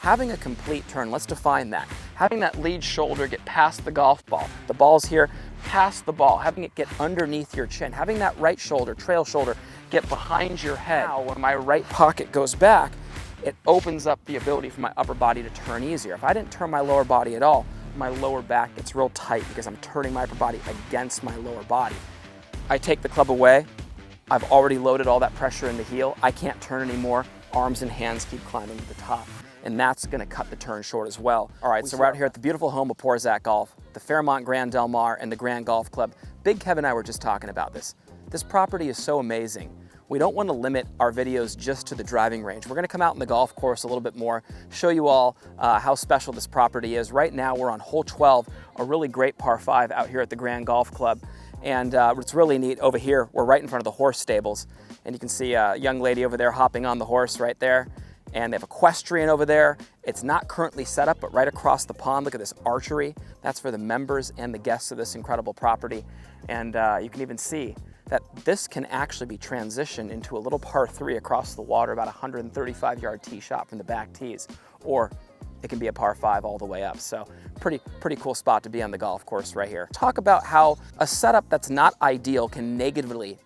Having a complete turn, let's define that. Having that lead shoulder get past the golf ball. The ball's here, past the ball. Having it get underneath your chin. Having that right shoulder, trail shoulder, get behind your head. Now, when my right pocket goes back, it opens up the ability for my upper body to turn easier. If I didn't turn my lower body at all, my lower back gets real tight because I'm turning my upper body against my lower body. I take the club away. I've already loaded all that pressure in the heel. I can't turn anymore. Arms and hands keep climbing to the top. And that's gonna cut the turn short as well. All right, so we're out here at the beautiful home of Porzac Golf, the Fairmont Grand Del Mar and the Grand Golf Club. Big Kev and I were just talking about this. This property is so amazing. We don't want to limit our videos just to the driving range. We're gonna come out in the golf course a little bit more, show you all how special this property is. Right now we're on hole 12, a really great par 5 out here at the Grand Golf Club. And what's really neat over here, we're right in front of the horse stables. And you can see a young lady over there hopping on the horse right there. And they have equestrian over there. It's not currently set up, but right across the pond, look at this archery. That's for the members and the guests of this incredible property. And you can even see that this can actually be transitioned into a little par 3 across the water, about a 135-yard tee shot from the back tees. Or it can be a par 5 all the way up. So pretty cool spot to be on the golf course right here. Talk about how a setup that's not ideal can negatively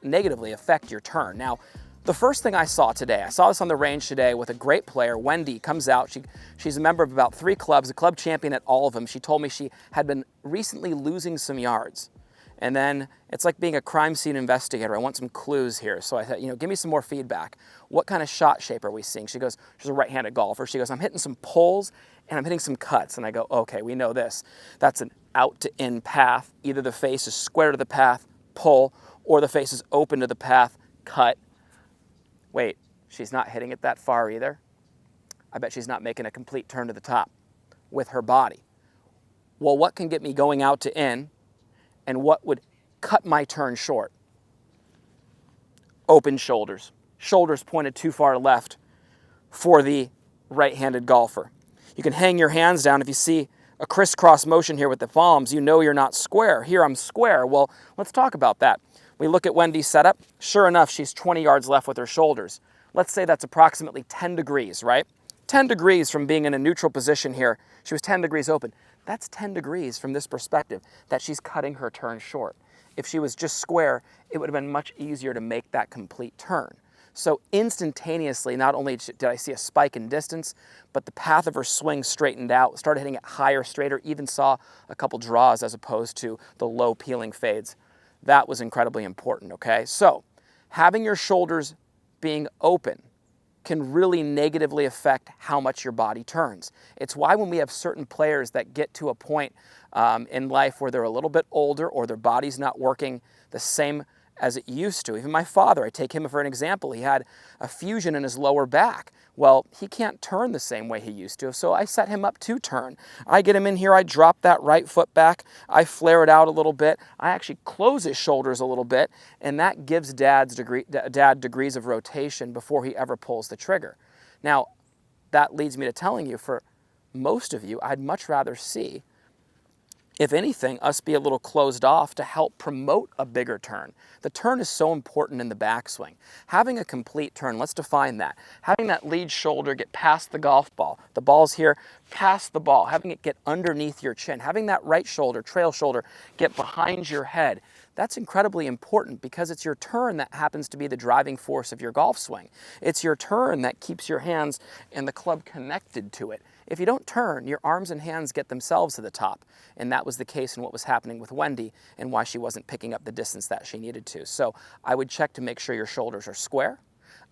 affect your turn. Now, the first thing I saw today, I saw this on the range today with a great player, Wendy, comes out. She's a member of about 3 clubs, a club champion at all of them. She told me she had been recently losing some yards. And then it's like being a crime scene investigator. I want some clues here. So I thought, give me some more feedback. What kind of shot shape are we seeing? She goes, she's a right-handed golfer. She goes, I'm hitting some pulls and I'm hitting some cuts. And I go, okay, we know this. That's an out to in path. Either the face is square to the path, pull, or the face is open to the path, cut. Wait, she's not hitting it that far either. I bet she's not making a complete turn to the top with her body. Well, what can get me going out to in and what would cut my turn short? Open shoulders. Shoulders pointed too far left for the right-handed golfer. You can hang your hands down. If you see a crisscross motion here with the palms, you know you're not square. Here I'm square. Well, let's talk about that. We look at Wendy's setup. Sure enough, she's 20 yards left with her shoulders. Let's say that's approximately 10 degrees, right? 10 degrees from being in a neutral position here. She was 10 degrees open. That's 10 degrees from this perspective that she's cutting her turn short. If she was just square, it would have been much easier to make that complete turn. So instantaneously, not only did I see a spike in distance, but the path of her swing straightened out, started hitting it higher, straighter, even saw a couple draws as opposed to the low peeling fades. That was incredibly important, okay? So having your shoulders being open can really negatively affect how much your body turns. It's why when we have certain players that get to a point in life where they're a little bit older or their body's not working the same as it used to. Even my father, I take him for an example. He had a fusion in his lower back. Well, he can't turn the same way he used to, so I set him up to turn. I get him in here, I drop that right foot back, I flare it out a little bit, I actually close his shoulders a little bit, and that gives Dad degrees of rotation before he ever pulls the trigger. Now, that leads me to telling you, for most of you, I'd much rather see, if anything, us be a little closed off to help promote a bigger turn. The turn is so important in the backswing. Having a complete turn, let's define that. Having that lead shoulder get past the golf ball. The ball's here, past the ball. Having it get underneath your chin. Having that right shoulder, trail shoulder, get behind your head. That's incredibly important because it's your turn that happens to be the driving force of your golf swing. It's your turn that keeps your hands and the club connected to it. If you don't turn, your arms and hands get themselves to the top. And that was the case in what was happening with Wendy and why she wasn't picking up the distance that she needed to. So I would check to make sure your shoulders are square.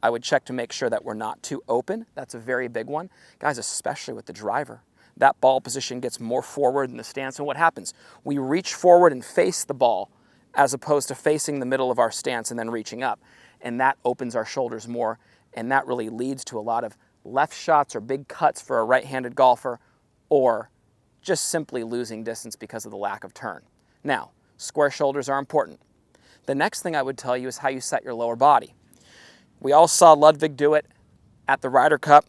I would check to make sure that we're not too open. That's a very big one. Guys, especially with the driver. That ball position gets more forward in the stance. And what happens? We reach forward and face the ball as opposed to facing the middle of our stance and then reaching up. And that opens our shoulders more. And that really leads to a lot of left shots or big cuts for a right-handed golfer, or just simply losing distance because of the lack of turn. Now, square shoulders are important. The next thing I would tell you is how you set your lower body. We all saw Ludwig do it at the Ryder Cup.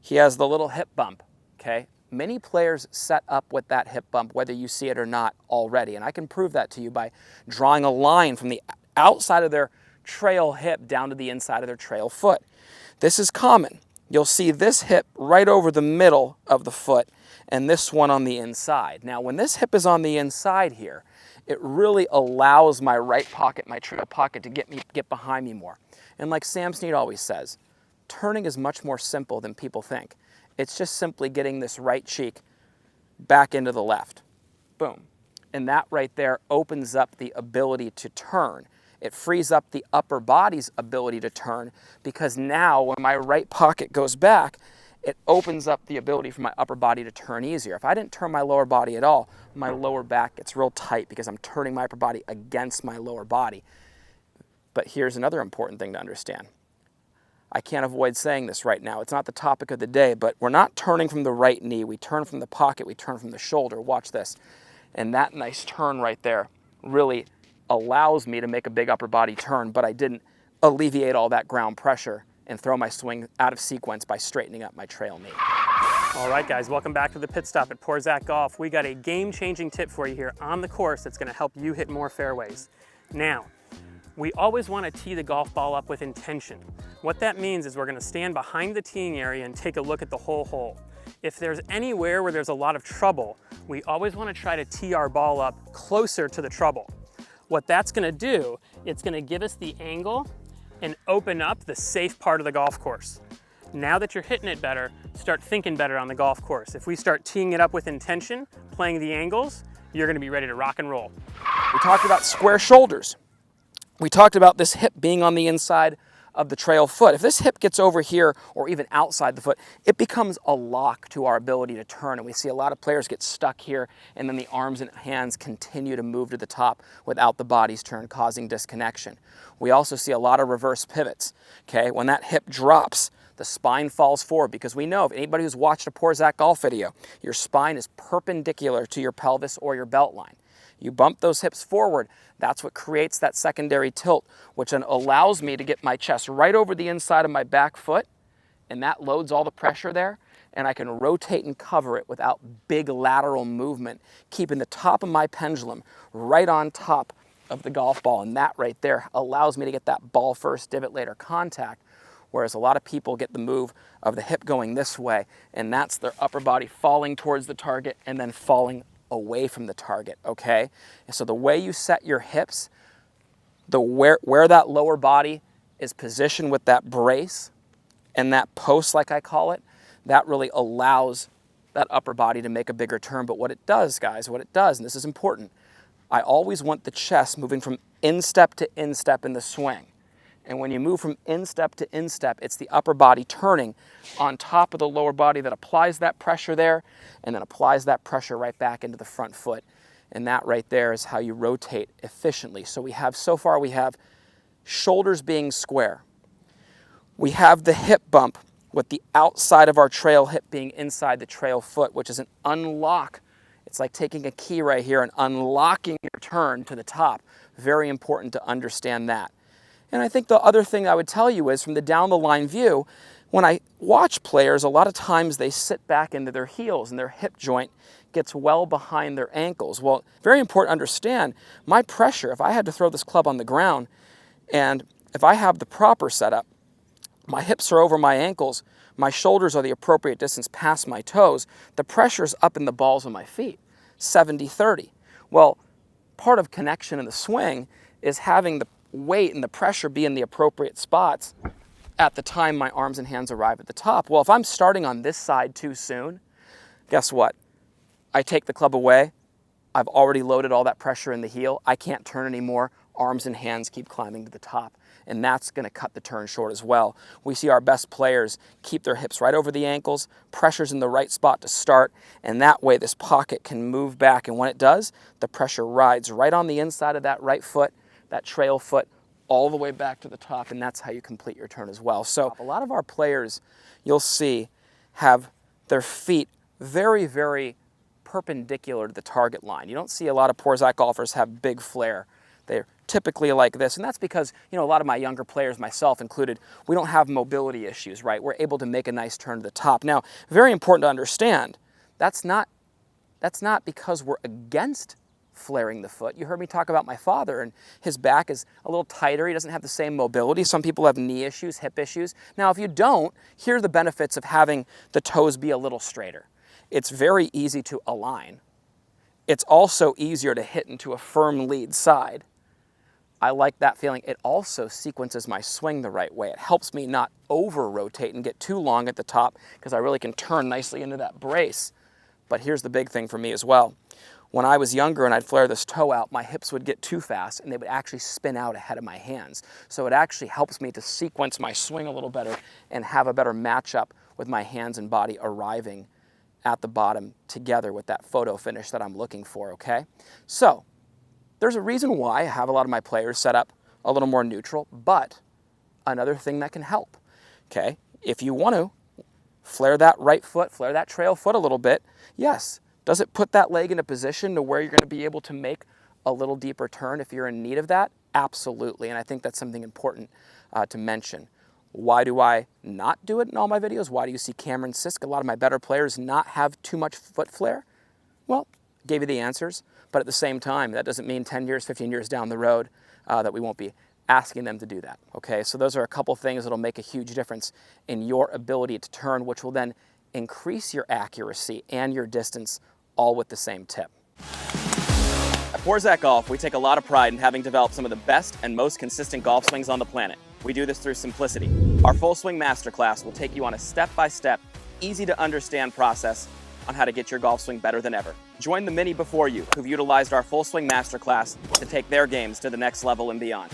He has the little hip bump, okay? Many players set up with that hip bump, whether you see it or not already. And I can prove that to you by drawing a line from the outside of their trail hip down to the inside of their trail foot. This is common. you'll see this hip right over the middle of the foot and this one on the inside. Now, when this hip is on the inside here, it really allows my right pocket, my trail pocket, to get behind me more. And like Sam Snead always says, turning is much more simple than people think. It's just simply getting this right cheek back into the left. Boom. And that right there opens up the ability to turn. It frees up the upper body's ability to turn, because now when my right pocket goes back, it opens up the ability for my upper body to turn easier. If I didn't turn my lower body at all, my lower back gets real tight because I'm turning my upper body against my lower body. But here's another important thing to understand. I can't avoid saying this right now. It's not the topic of the day, but we're not turning from the right knee. We turn from the pocket. We turn from the shoulder. Watch this. And that nice turn right there really allows me to make a big upper body turn, but I didn't alleviate all that ground pressure and throw my swing out of sequence by straightening up my trail knee. All right, guys, welcome back to the pit stop at Porzac Golf. We got a game-changing tip for you here on the course that's gonna help you hit more fairways. Now, we always wanna tee the golf ball up with intention. What that means is we're gonna stand behind the teeing area and take a look at the whole hole. If there's anywhere where there's a lot of trouble, we always wanna try to tee our ball up closer to the trouble. What that's gonna do, it's gonna give us the angle and open up the safe part of the golf course. Now that you're hitting it better, start thinking better on the golf course. If we start teeing it up with intention, playing the angles, you're gonna be ready to rock and roll. We talked about square shoulders. We talked about this hip being on the inside of the trail foot. If this hip gets over here or even outside the foot, it becomes a lock to our ability to turn. And we see a lot of players get stuck here, and then the arms and hands continue to move to the top without the body's turn, causing disconnection. We also see a lot of reverse pivots. Okay, when that hip drops, the spine falls forward, because we know, if anybody who's watched a Porzac golf video, your spine is perpendicular to your pelvis or your belt line. You bump those hips forward, that's what creates that secondary tilt, which then allows me to get my chest right over the inside of my back foot, and that loads all the pressure there, and I can rotate and cover it without big lateral movement, keeping the top of my pendulum right on top of the golf ball, and that right there allows me to get that ball first, divot later contact, whereas a lot of people get the move of the hip going this way, and that's their upper body falling towards the target and then falling away from the target, okay? And so the way you set your hips, where that lower body is positioned with that brace and that post, like I call it, that really allows that upper body to make a bigger turn. But what it does, guys, what it does, and this is important, I always want the chest moving from instep to instep in the swing. And when you move from instep to instep, it's the upper body turning on top of the lower body that applies that pressure there, and then applies that pressure right back into the front foot. And that right there is how you rotate efficiently. So so far we have shoulders being square. We have the hip bump with the outside of our trail hip being inside the trail foot, which is an unlock. It's like taking a key right here and unlocking your turn to the top. Very important to understand that. And I think the other thing I would tell you is, from the down the line view, when I watch players, a lot of times they sit back into their heels and their hip joint gets well behind their ankles. Well, very important to understand, my pressure, if I had to throw this club on the ground, and if I have the proper setup, my hips are over my ankles, my shoulders are the appropriate distance past my toes, the pressure's up in the balls of my feet, 70-30. Well, part of connection in the swing is having the weight and the pressure be in the appropriate spots at the time my arms and hands arrive at the top. Well, if I'm starting on this side too soon, guess what? I take the club away, I've already loaded all that pressure in the heel, I can't turn anymore, arms and hands keep climbing to the top, and that's gonna cut the turn short as well. We see our best players keep their hips right over the ankles, pressure's in the right spot to start, and that way this pocket can move back, and when it does, the pressure rides right on the inside of that right foot, that trail foot, all the way back to the top, and that's how you complete your turn as well. So a lot of our players, you'll see, have their feet very, very perpendicular to the target line. You don't see a lot of Porzac golfers have big flare. They're typically like this, and that's because, you know, a lot of my younger players, myself included, we don't have mobility issues, right? We're able to make a nice turn to the top. Now, very important to understand, that's not because we're against flaring the foot. You heard me talk about my father, and his back is a little tighter. He doesn't have the same mobility. Some people have knee issues, hip issues. Now, if you don't, here are the benefits of having the toes be a little straighter. It's very easy to align. It's also easier to hit into a firm lead side. I like that feeling. It also sequences my swing the right way. It helps me not over-rotate and get too long at the top because I really can turn nicely into that brace. But here's the big thing for me as well. When I was younger and I'd flare this toe out, my hips would get too fast and they would actually spin out ahead of my hands. So it actually helps me to sequence my swing a little better and have a better matchup with my hands and body arriving at the bottom together with that photo finish that I'm looking for, okay? So, there's a reason why I have a lot of my players set up a little more neutral, but another thing that can help, okay? If you want to flare that right foot, flare that trail foot a little bit, yes. Does it put that leg in a position to where you're going to be able to make a little deeper turn if you're in need of that? Absolutely, and I think that's something important to mention. Why do I not do it in all my videos? Why do you see Cameron Sisk, a lot of my better players, not have too much foot flare? Well, gave you the answers, but at the same time, that doesn't mean 10 years, 15 years down the road that we won't be asking them to do that, okay? So those are a couple things that'll make a huge difference in your ability to turn, which will then increase your accuracy and your distance all with the same tip. At Porzac Golf, we take a lot of pride in having developed some of the best and most consistent golf swings on the planet. We do this through simplicity. Our Full Swing Masterclass will take you on a step-by-step, easy-to-understand process on how to get your golf swing better than ever. Join the many before you who've utilized our Full Swing Masterclass to take their games to the next level and beyond.